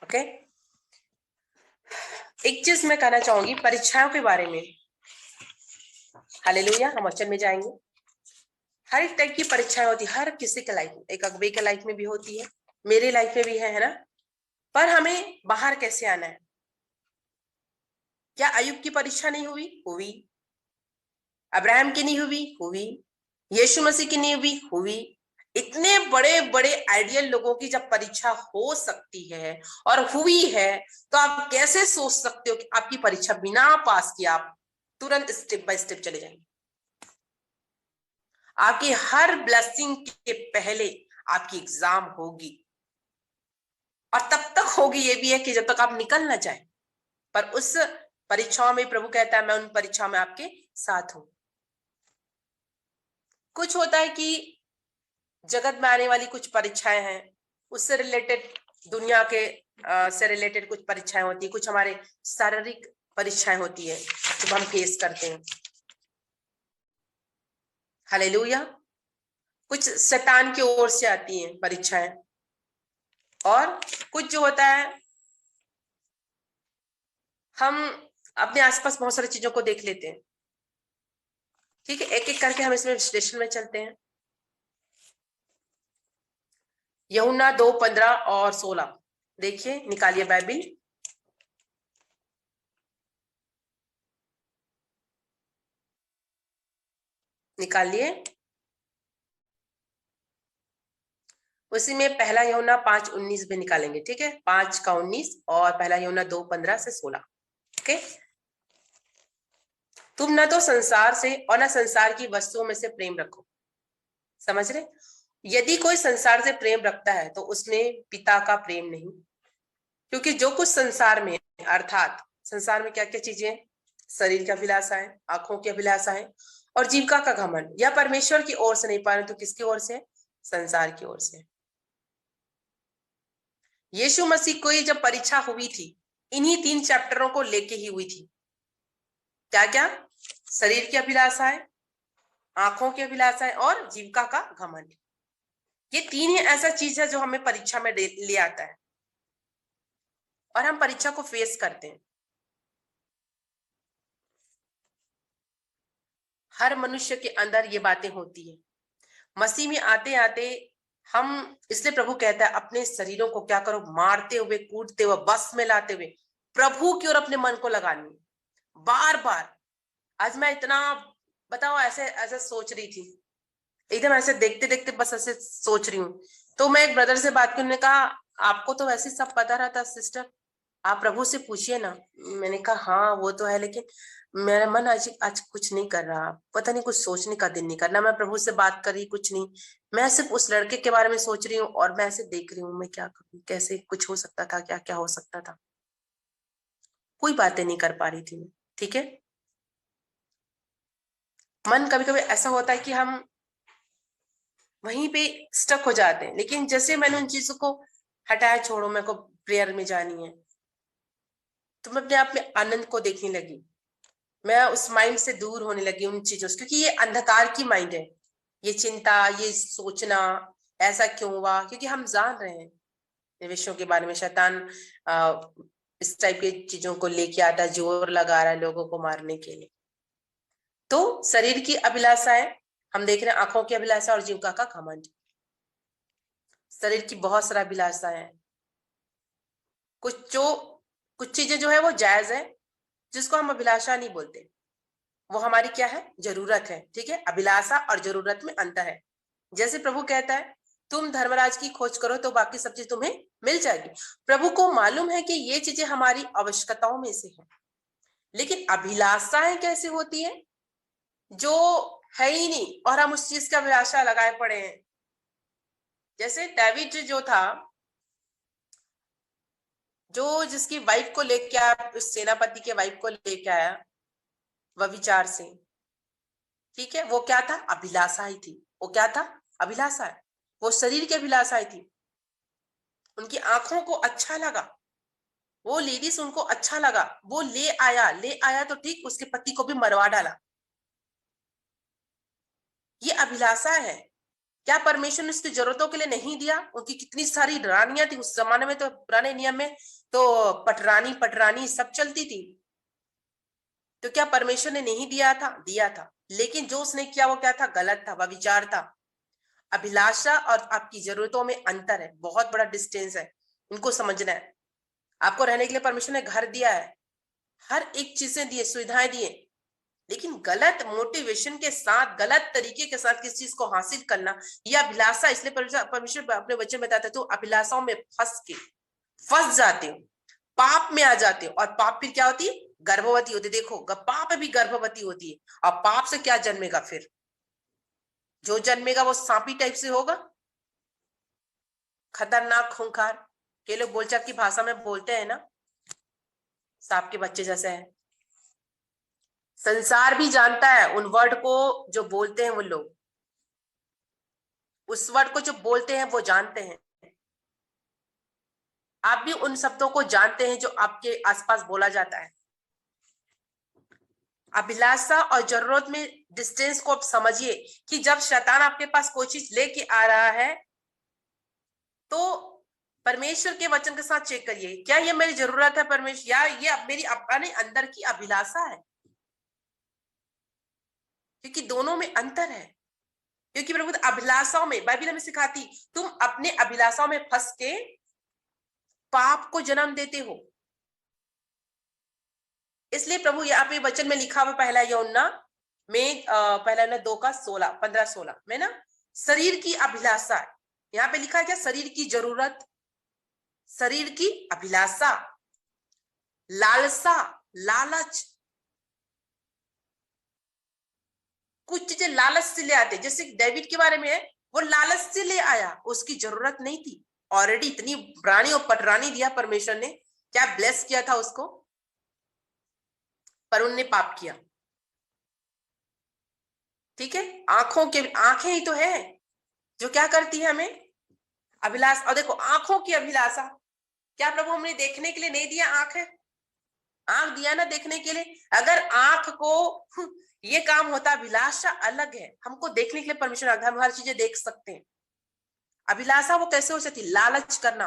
Okay. एक चीज मैं कहना चाहूंगी परीक्षाओं के बारे में। हालेलुया, हम वचन में जाएंगे। हर एक टाइप की परीक्षाएं होती है, हर किसी के लाइफ में, एक अगबे के लाइफ में भी होती है, मेरे लाइफ में भी है ना। पर हमें बाहर कैसे आना है? क्या अय्यूब की परीक्षा नहीं हुई? हुई। अब्राहम की नहीं हुई? हुई। यीशु मसीह की नहीं हुई? हुई। इतने बड़े बड़े आइडियल लोगों की जब परीक्षा हो सकती है और हुई है, तो आप कैसे सोच सकते हो कि आपकी परीक्षा बिना पास किए आप तुरंत स्टेप बाय स्टेप चले जाएंगे? आपकी हर ब्लेसिंग के पहले आपकी एग्जाम होगी, और तब तक होगी ये भी है कि जब तक आप निकल ना जाए। पर उस परीक्षाओं में प्रभु कहता है मैं उन परीक्षाओं में आपके साथ हूं। कुछ होता है कि जगत में आने वाली कुछ परीक्षाएं हैं, उससे रिलेटेड, दुनिया के से रिलेटेड कुछ परीक्षाएं होती है, कुछ हमारे शारीरिक परीक्षाएं होती है जब हम फेस करते हैं। हालेलुया। कुछ शैतान की ओर से आती हैं परीक्षाएं, और कुछ जो होता है हम अपने आसपास बहुत सारी चीजों को देख लेते हैं। ठीक है, एक एक करके हम इसमें विश्लेषण में चलते हैं। यूहन्ना 2:15 और 16 देखिए, निकालिए बाइबिल। निकालिए। उसी में पहला यूहन्ना 5:19 भी निकालेंगे। ठीक है, 5 का 19 और पहला यूहन्ना 2:15 से 16। ओके। तुम न तो संसार से और न संसार की वस्तुओं में से प्रेम रखो। समझ रहे? यदि कोई संसार से प्रेम रखता है तो उसमें पिता का प्रेम नहीं, क्योंकि जो कुछ संसार में, अर्थात संसार में क्या क्या चीजें, शरीर की अभिलाषा है, आंखों की अभिलाषा है और जीविका का घमंड, यह परमेश्वर की ओर से नहीं पा रहे तो किसकी ओर से? संसार की ओर से। यीशु मसीह को जब परीक्षा हुई थी, इन्हीं 3 चैप्टरों को लेके ही हुई थी। क्या क्या? शरीर की अभिलाषा है, आंखों की अभिलाषा है और जीविका का घमंड। ये 3 ही ऐसा चीज है जो हमें परीक्षा में ले आता है और हम परीक्षा को फेस करते हैं। हर मनुष्य के अंदर ये बातें होती है। मसीह में आते आते हम, इसलिए प्रभु कहता है अपने शरीरों को क्या करो, मारते हुए, कूटते हुए, बस में लाते हुए प्रभु की ओर अपने मन को लगानी बार बार। आज मैं इतना, बताओ, ऐसे ऐसे सोच रही थी, एकदम ऐसे देखते देखते बस ऐसे सोच रही हूँ। तो मैं एक ब्रदर से बात की, उन्होंने कहा आपको तो वैसे सब पता रहता सिस्टर, आप प्रभु से पूछिए ना। मैंने कहा हाँ वो तो है, लेकिन मेरा मन आज आज कुछ नहीं कर रहा, पता नहीं, कुछ सोचने का दिन नहीं करना। मैं प्रभु से बात कर रही कुछ नहीं, मैं सिर्फ उस लड़के के बारे में सोच रही हूँ और मैं ऐसे देख रही हूँ मैं क्या करूँ, कैसे कुछ हो सकता था, क्या क्या हो सकता था। कोई बातें नहीं कर पा रही थी मैं। ठीक है, मन कभी कभी ऐसा होता है कि हम वहीं पे स्टक हो जाते हैं, लेकिन जैसे मैंने उन चीजों को हटाया, छोड़ो, मेरे को प्रेयर में जानी है, तो मैं अपने आप में आनंद को देखने लगी। मैं उस माइंड से दूर होने लगी उन चीजों से, क्योंकि ये अंधकार की माइंड है। ये चिंता, ये सोचना ऐसा क्यों हुआ, क्योंकि हम जान रहे हैं विषयों के बारे में। शैतान इस टाइप की चीजों को लेके आता है, जोर लगा रहा है लोगों को मारने के लिए। तो शरीर की अभिलाषा है, हम देख रहे हैं, आंखों की अभिलाषा और जीविका का घमंड। शरीर की बहुत सारा अभिलाषा है। कुछ चीजें जो है वो जायज है, जिसको हम अभिलाषा नहीं बोलते, वो हमारी क्या है? जरूरत है। ठीक है, अभिलाषा और जरूरत में अंतर है। जैसे प्रभु कहता है तुम धर्मराज की खोज करो तो बाकी सब चीज तुम्हें मिल जाएगी। प्रभु को मालूम है कि ये चीजें हमारी आवश्यकताओं में से है, लेकिन अभिलाषाएं कैसे होती है जो है ही नहीं और हम उस चीज का अभिलाषा लगाए पड़े हैं। जैसे डेविड जो था, जो जिसकी वाइफ को लेके आया, उस सेनापति के वाइफ को लेके आया व्यभिचार से, ठीक है, वो क्या था? अभिलाषा ही थी। वो क्या था? अभिलाषा है। वो शरीर की अभिलाषा थी। उनकी आंखों को अच्छा लगा, वो लेडीज, उनको अच्छा लगा, वो ले आया तो ठीक, उसके पति को भी मरवा डाला। ये अभिलाषा है। क्या परमेश्वर ने उसकी जरूरतों के लिए नहीं दिया? उनकी कितनी सारी रानियां थी उस जमाने में, तो पुराने नियम में तो पटरानी सब चलती थी। तो क्या परमेश्वर ने नहीं दिया था? दिया था, लेकिन जो उसने किया वो क्या था? गलत था, व्यभिचार था। अभिलाषा और आपकी जरूरतों में अंतर है, बहुत बड़ा डिस्टेंस है, इनको समझना है। आपको रहने के लिए परमेश्वर ने घर दिया है, हर एक चीजें दी है, सुविधाएं दी है, लेकिन गलत मोटिवेशन के साथ, गलत तरीके के साथ किस चीज को हासिल करना, यह अभिलाषा। इसलिए परमेश्वर अपने वचन में बताता है, तो अभिलाषाओं में फंस जाते हो, पाप में आ जाते हो, और पाप फिर क्या होती है? गर्भवती होती। देखो, पाप भी गर्भवती होती है, और पाप से क्या जन्मेगा? फिर जो जन्मेगा वो सांपी टाइप से होगा, खतरनाक, खूंखार। के लोग बोलचाल की भाषा में बोलते हैं ना, सांप के बच्चे जैसे है। संसार भी जानता है उन वर्ड को जो बोलते हैं वो लोग, उस वर्ड को जो बोलते हैं वो जानते हैं। आप भी उन शब्दों को जानते हैं जो आपके आसपास बोला जाता है। अभिलाषा और जरूरत में डिस्टेंस को आप समझिए, कि जब शैतान आपके पास कोई चीज लेके आ रहा है, तो परमेश्वर के वचन के साथ चेक करिए, क्या ये मेरी जरूरत है परमेश्वर, या ये मेरी अपने अंदर की अभिलाषा है? क्योंकि दोनों में अंतर है। क्योंकि प्रभु अभिलाषाओं में, बाइबल हमें सिखाती, तुम अपने अभिलाषाओं में फंस के पाप को जन्म देते हो। इसलिए प्रभु यहाँ पे वचन में लिखा हुआ पहला यूहन्ना में पहला यूहन्ना 2:15-16 में ना, शरीर की अभिलाषा, यहाँ पे लिखा है क्या? शरीर की जरूरत, शरीर की अभिलाषा, लालसा, लालच। कुछ चीजें लालच से ले आते, जैसे डेविड के बारे में है, वो लालच से ले आया, उसकी जरूरत नहीं थी। ऑलरेडी इतनी रानी और पटरानी दिया परमेश्वर ने, क्या ब्लेस किया था उसको, पर उनने पाप किया। ठीक है, आंखें ही तो है जो क्या करती है हमें? अभिलाष। और देखो, आंखों की अभिलाषा, क्या प्रभु हमने देखने के लिए नहीं दिया? आंख है, आंख दिया ना देखने के लिए। अगर आंख को ये काम होता, अभिलाषा अलग है, हमको देखने के लिए परमिशन, हम हर चीजें देख सकते हैं। अभिलाषा वो कैसे हो सकती? लालच करना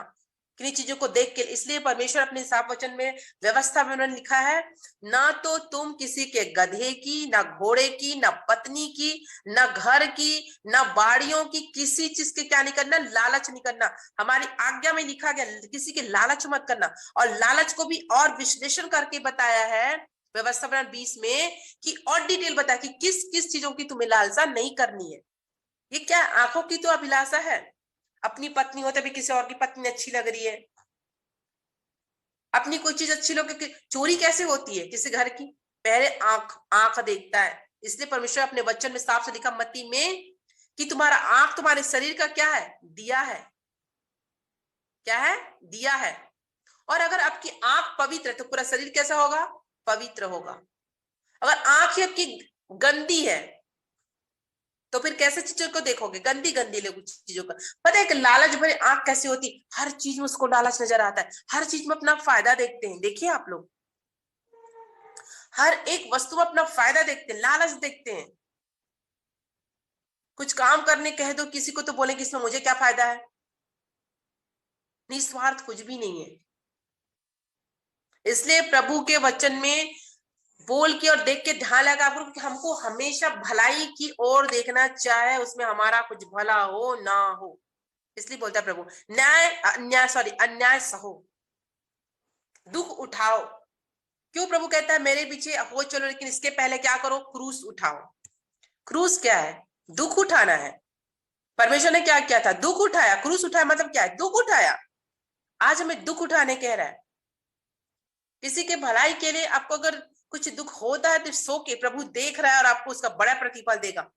किन्हीं चीजों को देख के। इसलिए परमेश्वर अपने साफ वचन में, व्यवस्था में उन्होंने लिखा है, ना तो तुम किसी के गधे की, ना घोड़े की, ना पत्नी की, ना घर की, ना बाड़ियों की, किसी चीज के क्या नहीं करना? लालच नहीं करना। हमारी आज्ञा में लिखा गया किसी के लालच मत करना। और लालच को भी और विश्लेषण करके बताया है व्यवस्था 20 में, कि और डिटेल बताया कि किस किस चीजों की तुम्हें लालसा नहीं करनी है। ये क्या? आंखों की तो अभिलाषा है, अपनी पत्नी होते भी किसी और की पत्नी अच्छी लग रही है, अपनी कोई चीज अच्छी लोग। चोरी कैसे होती है किसी घर की? पहले आंख देखता है। इसलिए परमेश्वर अपने वचन में साफ से लिखा मत्ती में, कि तुम्हारा आंख तुम्हारे शरीर का क्या है? दिया है। क्या है? दिया है। और अगर आपकी आंख पवित्र है तो पूरा शरीर कैसा होगा? पवित्र होगा। अगर आंख ही आपकी गंदी है तो फिर कैसे चीजों को देखोगे? गंदी गंदी लोग चीजों का। पता है कि लालच भरे आंख कैसे होती? हर चीज में उसको लालच नजर आता है, हर चीज में अपना फायदा देखते हैं। देखिए आप लोग, हर एक वस्तु में अपना फायदा देखते हैं, लालच देखते हैं। कुछ काम करने कह दो किसी को तो बोलेंगे इसमें मुझे क्या फायदा है? निस्वार्थ कुछ भी नहीं है। इसलिए प्रभु के वचन में बोल के और देख के ध्यान लगा कि हमको हमेशा भलाई की ओर देखना, चाहे उसमें हमारा कुछ भला हो ना हो। इसलिए बोलता है प्रभु, अन्याय सहो, दुख उठाओ। क्यों प्रभु कहता है मेरे पीछे हो चलो, लेकिन इसके पहले क्या करो? क्रूस उठाओ। क्रूस क्या है? दुख उठाना है। परमेश्वर ने क्या किया था? दुख उठाया। क्रूस उठाया मतलब क्या है? दुख उठाया। आज हमें दुख उठाने कह रहा है। किसी के भलाई के लिए आपको अगर कुछ दुख होता है तो सो के, प्रभु देख रहा है और आपको उसका बड़ा प्रतिफल देगा।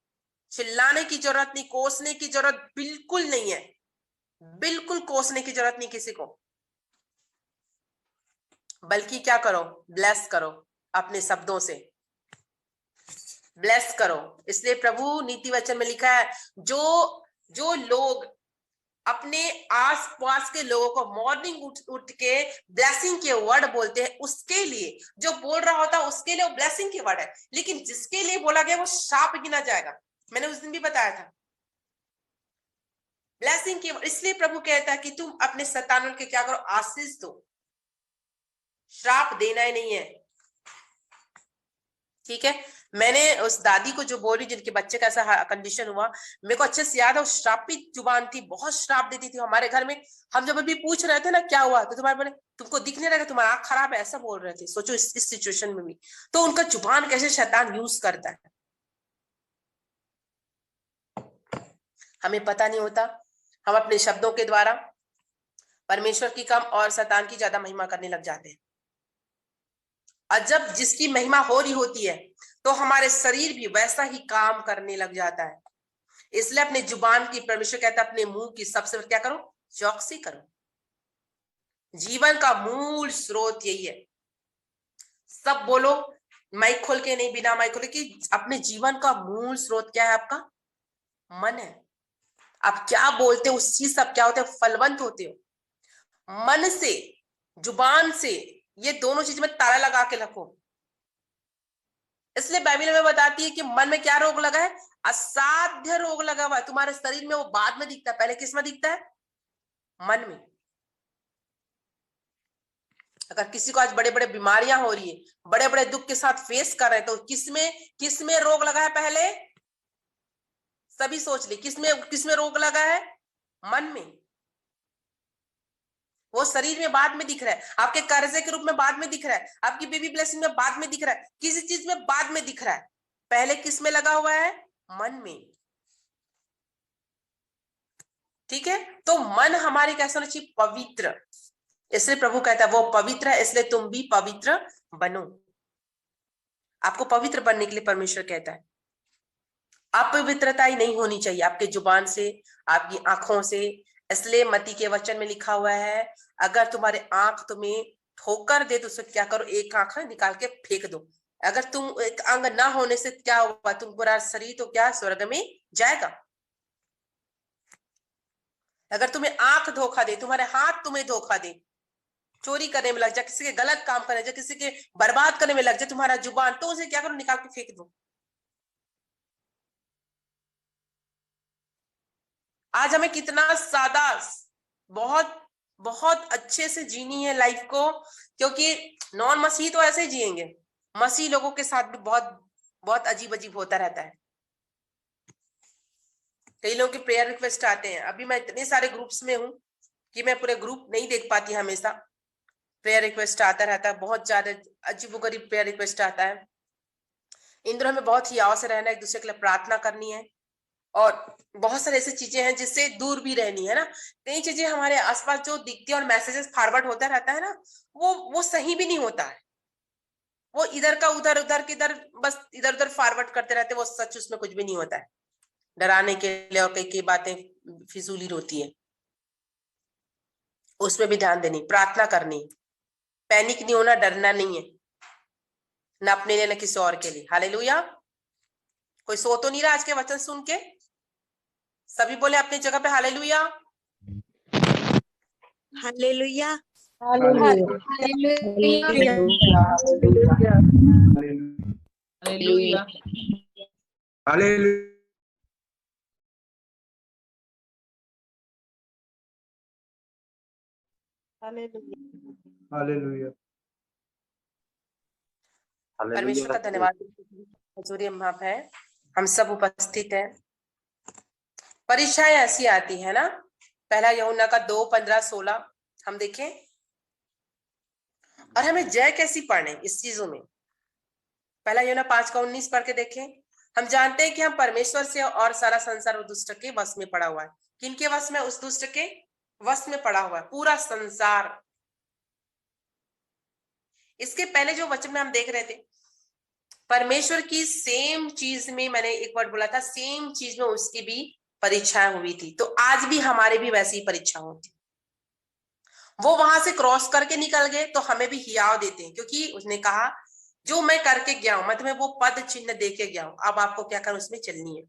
चिल्लाने की जरूरत नहीं, कोसने की जरूरत बिल्कुल नहीं है, बिल्कुल कोसने की जरूरत नहीं किसी को। बल्कि क्या करो? ब्लेस करो, अपने शब्दों से ब्लेस करो। इसलिए प्रभु नीति वचन में लिखा है, जो लोग अपने आसपास के लोगों को मॉर्निंग उठ के ब्लेसिंग के वर्ड बोलते हैं, उसके लिए, जो बोल रहा होता है उसके लिए वो ब्लेसिंग के वर्ड है, लेकिन जिसके लिए बोला गया वो शाप गिना जाएगा। मैंने उस दिन भी बताया था, ब्लेसिंग की, इसलिए प्रभु कहता है कि तुम अपने संतानों के क्या करो, आशीष दो, श्राप देना ही नहीं है। ठीक है, मैंने उस दादी को जो बोली जिनके बच्चे का ऐसा कंडीशन हुआ, मेरे को अच्छे से याद है, श्रापित जुबान थी, बहुत श्राप देती थी हमारे घर में। हम जब अभी पूछ रहे थे ना क्या हुआ, तो तुम्हारे बोले तुमको दिख नहीं रहा, तुम्हारा आंख खराब है, ऐसा बोल रहे थे। सोचो इस सिचुएशन में भी तो उनका जुबान कैसे शैतान यूज करता है, हमें पता नहीं होता। हम अपने शब्दों के द्वारा परमेश्वर की कम और शैतान की ज्यादा महिमा करने लग जाते हैं। और जब जिसकी महिमा हो रही होती है तो हमारे शरीर भी वैसा ही काम करने लग जाता है। इसलिए अपने जुबान की, परमेश्वर कहता है अपने मुंह की सबसे क्या करो, चौकसी करो। जीवन का मूल स्रोत यही है। सब बोलो, माइक खोल के नहीं, बिना माइक खोले, कि अपने जीवन का मूल स्रोत क्या है, आपका मन है। आप क्या बोलते हो उस चीज सब क्या होते हो, फलवंत होते हो। मन से, जुबान से, ये दोनों चीज में ताला लगा के रखो। इसलिए बाइबल में बताती है कि मन में क्या रोग लगा है, असाध्य रोग लगा हुआ है तुम्हारे शरीर में। वो बाद में दिखता है, पहले किस में दिखता है, मन में। अगर किसी को आज बड़े बड़े बीमारियां हो रही है, बड़े बड़े दुख के साथ फेस कर रहे हैं, तो किसमें रोग लगा है, पहले सभी सोच ले, किसमें रोग लगा है, मन में। वो शरीर में बाद में दिख रहा है, आपके कर्जे के रूप में बाद में दिख रहा है, आपकी बेबी ब्लेसिंग में बाद में दिख रहा है, किसी चीज में बाद में दिख रहा है, पहले किस में लगा हुआ है, मन में। ठीक है, तो मन हमारे कैसा होना चाहिए, पवित्र। इसलिए प्रभु कहता है वो पवित्र है, इसलिए तुम भी पवित्र बनो। आपको पवित्र बनने के लिए परमेश्वर कहता है। अपवित्रता ही नहीं होनी चाहिए आपके जुबान से, आपकी आंखों से। इसलिए मत्ती के वचन में लिखा हुआ है, अगर तुम्हारे आंख तुम्हें ठोकर दे तो उसे क्या करो, एक आंख निकाल के फेंक दो। अगर तुम एक अंग ना होने से क्या हुआ, तुम पूरा शरीर तो क्या स्वर्ग में जाएगा। अगर तुम्हें आंख धोखा दे, तुम्हारे हाथ तुम्हें धोखा दे, चोरी करने में लग जाए, किसी के गलत काम करने जाए, किसी के बर्बाद करने में लग जाए तुम्हारा जुबान, तो उसे क्या करो, निकाल के फेंक दो। आज हमें कितना ज्यादा, बहुत बहुत अच्छे से जीनी है लाइफ को, क्योंकि नॉन मसीह तो ऐसे ही जिएंगे, मसीह लोगों के साथ भी बहुत बहुत अजीब अजीब होता रहता है। कई लोगों के प्रेयर रिक्वेस्ट आते हैं, अभी मैं इतने सारे ग्रुप्स में हूं कि मैं पूरे ग्रुप नहीं देख पाती, हमेशा प्रेयर रिक्वेस्ट आता रहता है, बहुत ज्यादा अजीबोगरीब प्रेयर रिक्वेस्ट आता है। इन दिनों हमें बहुत ही याव से रहना, एक दूसरे के लिए प्रार्थना करनी है, और बहुत सारी ऐसी चीजें हैं जिससे दूर भी रहनी है ना। कई चीजें हमारे आसपास जो दिखती है और मैसेजेस फॉरवर्ड होता रहता है ना, वो सही भी नहीं होता है। वो इधर का उधर, उधर की इधर, बस इधर उधर फॉरवर्ड करते रहते हैं, वो सच उसमें कुछ भी नहीं होता है, डराने के लिए, और कई कई बातें फिजूली होती है। उसमें भी ध्यान देनी, प्रार्थना करनी, पैनिक नहीं होना, डरना नहीं है, ना अपने लिए ना किसी और के लिए। हालेलुया। कोई सो तो नहीं रहा आज के वचन सुन के, सभी बोले अपनी जगह पे हालेलुया। हालेलुया। परमेश्वर का धन्यवाद, हजूरी माफ है, हम सब उपस्थित हैं। परीक्षाएं ऐसी आती है ना, पहला यूहन्ना का 2:15-16 हम देखें, और हमें जय कैसी पाने इस चीजों में। पहला यूहन्ना 5:19 पढ़ के देखें। हम जानते हैं कि हम परमेश्वर से, और सारा संसार उस दुष्ट के वश में पड़ा हुआ है। किनके वश में, उस दुष्ट के वश में पड़ा हुआ है पूरा संसार। इसके पहले जो वचन में हम देख रहे थे, परमेश्वर की सेम चीज में, मैंने एक वर्ड बोला था, सेम चीज में उसकी भी परीक्षाएं हुई थी, तो आज भी हमारे भी वैसी ही परीक्षा होती। वो वहां से क्रॉस करके निकल गए तो हमें भी हियाव देते हैं, क्योंकि उसने कहा जो मैं करके गया हूं, मतलब वो पद चिन्ह दे के गया हूं, अब आपको क्या करना, उसमें चलनी है।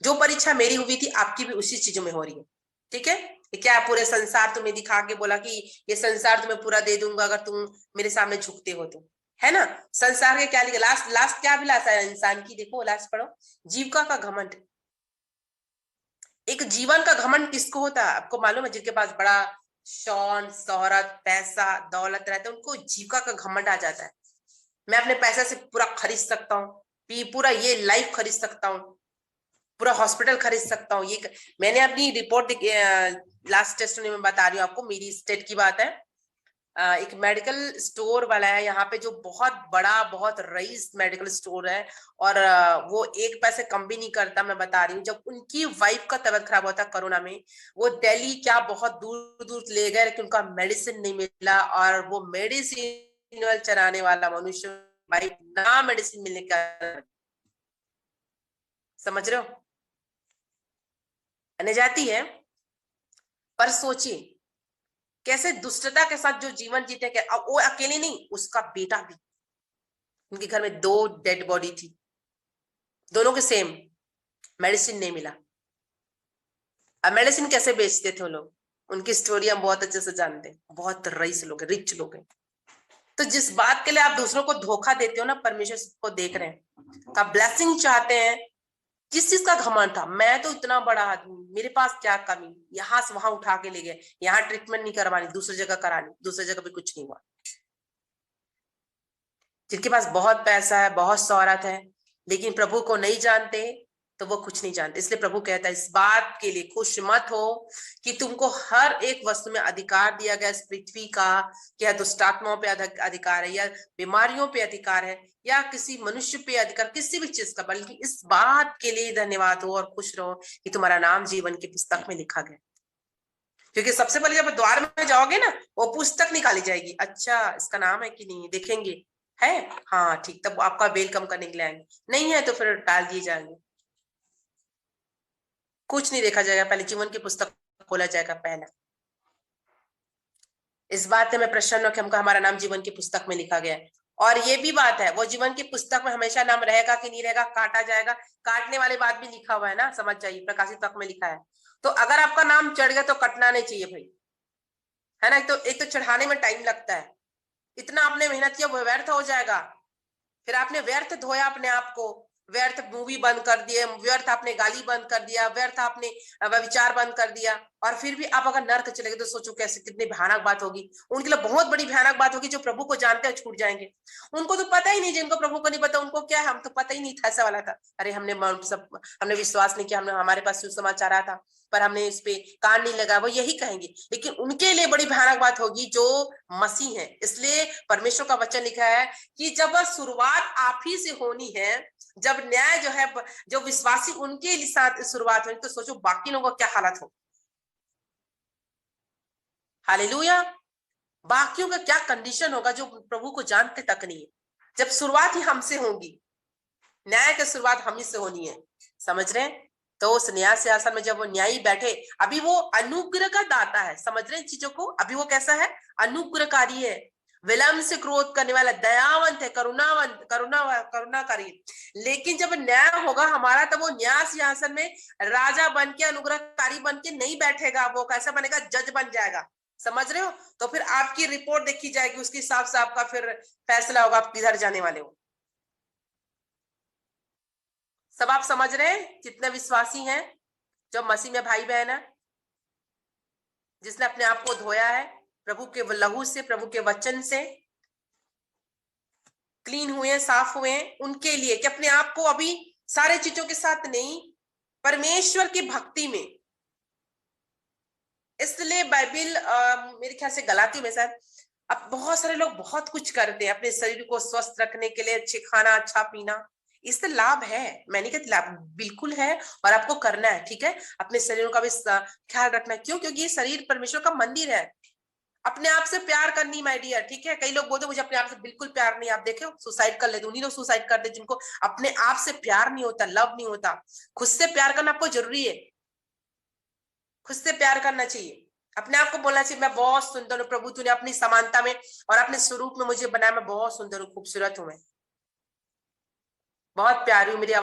जो परीक्षा मेरी हुई थी, आपकी भी उसी चीजों में हो रही है। ठीक है, क्या पूरे संसार तुम्हें दिखा के बोला कि ये संसार तुम्हें पूरा दे दूंगा अगर तुम मेरे सामने झुकते हो तो, है ना। संसार के क्या लिखा, लास्ट लास्ट क्या अभिलाषा है इंसान की, देखो लास्ट पढ़ो, जीविका का घमंड। एक जीवन का घमंड किसको होता है? आपको मालूम है, जिनके पास बड़ा शौन, शोहरत, पैसा, दौलत रहता है, उनको जीविका का घमंड आ जाता है। मैं अपने पैसे से पूरा खरीद सकता हूँ, पूरा ये लाइफ खरीद सकता हूँ, पूरा हॉस्पिटल खरीद सकता हूँ। ये मैंने अपनी रिपोर्ट लास्ट टेस्ट में बता रही हूँ आपको, मेरी स्टेट की बात है। एक मेडिकल स्टोर वाला है यहाँ पे, जो बहुत बड़ा, बहुत रईस मेडिकल स्टोर है, और वो एक पैसे कम भी नहीं करता। मैं बता रही हूँ, जब उनकी वाइफ का तबीयत खराब होता कोरोना में, वो दिल्ली क्या बहुत दूर दूर ले गए, लेकिन उनका मेडिसिन नहीं मिला, और वो मेडिसिन चलाने वाला मनुष्य भाई ना मेडिसिन मिलने का, समझ रहे हो, आने जाती है। पर सोचिए कैसे दुष्टता के साथ जो जीवन जीते, क्या अब वो अकेले नहीं, उसका बेटा भी। उनके घर में 2 डेड बॉडी थी, दोनों के सेम, मेडिसिन नहीं मिला। अब मेडिसिन कैसे बेचते थे वो लोग, उनकी स्टोरी हम बहुत अच्छे से जानते हैं। बहुत रईस लोग हैं, रिच लोग हैं। तो जिस बात के लिए आप दूसरों को धोखा देते हो ना, परमेश्वर को देख रहे हैं, का ब्लेसिंग चाहते हैं। किस चीज का घमंड था, मैं तो इतना बड़ा आदमी, मेरे पास क्या कमी, यहां से वहां उठा के ले गए, यहाँ ट्रीटमेंट नहीं करवानी, दूसरी जगह करानी, दूसरी जगह भी कुछ नहीं हुआ। जिनके पास बहुत पैसा है, बहुत शौहरत है, लेकिन प्रभु को नहीं जानते, तो वो कुछ नहीं जानते। इसलिए प्रभु कहता है, इस बात के लिए खुश मत हो कि तुमको हर एक वस्तु में अधिकार दिया गया इस पृथ्वी का, क्या दुष्टात्माओं पे अधिकार है, या बीमारियों पे अधिकार है, या किसी मनुष्य पे अधिकार, किसी भी चीज का, बल्कि इस बात के लिए धन्यवाद हो और खुश रहो कि तुम्हारा नाम जीवन की पुस्तक में लिखा गया। क्योंकि सबसे पहले जब द्वार में जाओगे ना, वो पुस्तक निकाली जाएगी, अच्छा इसका नाम है कि नहीं, देखेंगे है, हाँ ठीक, तब आपका वेलकम करने के लिए आएंगे, नहीं है तो फिर टाल दिए जाएंगे। कुछ नहीं देखा जाएगा, पहले जीवन की पुस्तक खोला जाएगा पहला। इस बात से मैं प्रसन्न हूं कि हमको हमारा नाम जीवन की पुस्तक में लिखा गया है। और ये भी बात है, वो जीवन की पुस्तक में हमेशा नाम रहेगा कि नहीं रहेगा, काटा जाएगा, काटने वाली बात भी लिखा हुआ है ना, समझ जाइए, प्रकाशित तक में लिखा है। तो अगर आपका नाम चढ़ गया तो कटना नहीं चाहिए भाई, है ना। एक तो चढ़ाने में टाइम लगता है, इतना आपने मेहनत किया वो व्यर्थ हो जाएगा। फिर आपने व्यर्थ धोया अपने आप को, व्यर्थ मूवी बंद कर दिए, व्यर्थ आपने गाली बंद कर दिया, व्यर्थ आपने विचार बंद कर दिया, और फिर भी आप अगर नर्क चले गए तो सोचो कैसे, कितनी भयानक बात होगी। उनके लिए बहुत बड़ी भयानक बात होगी, जो प्रभु को जानते हैं छूट जाएंगे। उनको तो पता ही नहीं, जिनको प्रभु को नहीं पता उनको क्या है, हम तो पता ही नहीं था, ऐसा वाला था। अरे हमने विश्वास नहीं किया, हमने, हमारे पास सुसमाचार आया था पर हमने इस पे कान नहीं लगा, वो यही कहेंगे। लेकिन उनके लिए बड़ी भयानक बात होगी जो मसीह है। इसलिए परमेश्वर का वचन लिखा है कि जब शुरुआत आप ही से होनी है, जब न्याय जो है, जो विश्वासी उनके साथ शुरुआत होगी, तो सोचो बाकी लोगों का क्या हालत हो। हालेलुया। बाकियों का क्या कंडीशन होगा जो प्रभु को जानते तक नहीं है, जब शुरुआत ही हमसे होगी। न्याय की शुरुआत हम ही से होनी है, समझ रहे हैं। तो उस न्याय सिंहासन में जब वो न्यायी बैठे, अभी वो अनुग्रह का दाता है, समझ रहे हैं चीजों को, अभी वो कैसा है, अनुग्रहकारी है, विलंब से क्रोध करने वाला, दयावंत है, करुणाकारी। लेकिन जब न्याय होगा हमारा, तब वो न्याय सिंहासन में राजा बन के, अनुग्रहकारी बन के नहीं बैठेगा, वो कैसा बनेगा, जज बन जाएगा, समझ रहे हो। तो फिर आपकी रिपोर्ट देखी जाएगी, उसके हिसाब से आपका फिर फैसला होगा, आप किधर जाने वाले हो। सब आप समझ रहे हैं, जितने विश्वासी हैं जो मसीह में भाई बहन है, जिसने अपने आप को धोया है प्रभु के लहू से, प्रभु के वचन से क्लीन हुए, साफ हुए, उनके लिए कि अपने आप को अभी सारे चीजों के साथ नहीं, परमेश्वर की भक्ति में। इसलिए बाइबिल मेरे ख्याल से गलाती में शायद, अब बहुत सारे लोग बहुत कुछ करते हैं अपने शरीर को स्वस्थ रखने के लिए, अच्छे खाना, अच्छा पीना, इससे लाभ है, मैं नहीं कहती, लाभ बिल्कुल है, और आपको करना है, ठीक है। अपने शरीरों का भी ख्याल रखना है, क्यों, क्योंकि ये शरीर परमेश्वर का मंदिर है। अपने आप से प्यार करनी माय डियर, ठीक है। कई लोग बोलते मुझे अपने आप से बिल्कुल प्यार नहीं, आप देखे सुसाइड कर लेते, उन्हीं लोग सुसाइड करते जिनको अपने आप से प्यार नहीं होता, लव नहीं होता। खुद से प्यार करना आपको जरूरी है, खुद से प्यार करना चाहिए, अपने आप को बोलना चाहिए मैं बहुत सुंदर हूँ प्रभु, तूने अपनी समानता में और अपने स्वरूप में मुझे बनाया, मैं बहुत सुंदर हूँ, खूबसूरत हूं, मैं बहुत प्यारी हूँ, मेरी